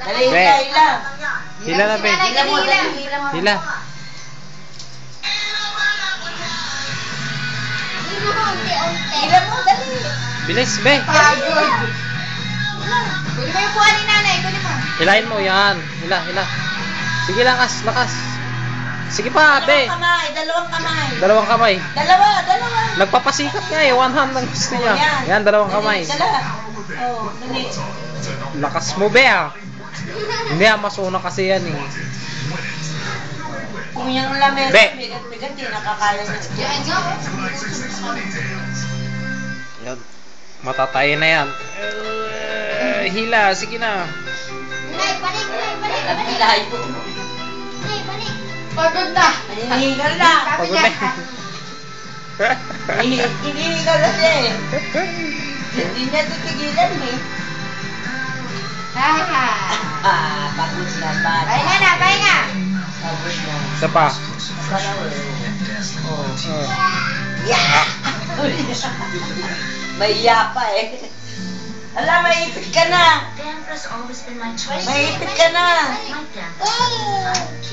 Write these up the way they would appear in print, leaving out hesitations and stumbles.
Dali, hila. Hila na, be. Hila mo, dali, hila mo. Hila. Hila mo, dali. Bilis, be. Pagod. Kunin mo yung buwan ni nanay, kunin mo. Hilahin mo, yan. Hila, hila. Sige, lakas, lakas. Sige pa, be. Dalawang kamay. Dalawang kamay. Dalawa. Nagpapasikat nga eh. One hand lang gusto niya. Yan, dalawang kamay. Oh, dali. Lakas mo, be, ah. Hindi, masuna kasi yan, eh. Kung yung lamesa, Be. bigat-bigat, di nakakaya na. Yan nga. Yan. Matatay na yan. Hila, sige na. Balik. Layo. Pagod na. Hinihigal na. Pagod na. Hinihigal na siya eh. Hindi niya titigilan eh. Pagod na ba? Pahinga. Pagod na. Isa pa. May yapa eh. Ala, maipit ka na. Maipit ka na.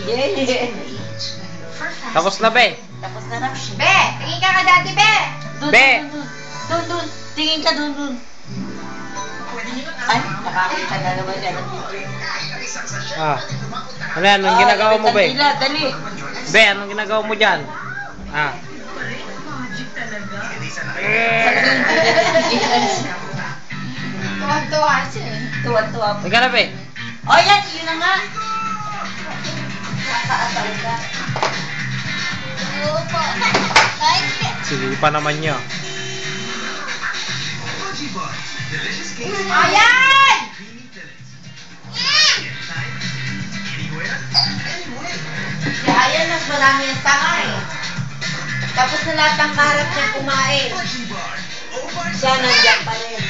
Yeah. Tapos na, be. Tapos na na. Be, tingin ka ka dati, Be. Be. Dun. Tingin ka dun. Ay, nakakita na naman yan. Ah. Ano yan? Anong ginagawa mo, be? Dali. Be, anong ginagawa mo dyan? Ah. Tuwan-tuwa siya. Tuwa-tuwa. Teka na, be. O yan, yun na nga. Nakaatal ka. Sige pa naman niya. Ayan! Si Ayan, mas marami ang tanga eh. Tapos na lahat ng karap niya kumain. Siya nandiyan pa rin.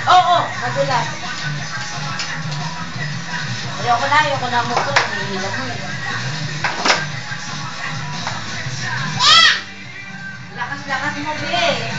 Oo, madulas. Ayoko na mo ko. Hihila mo eh. Lakas mo, be.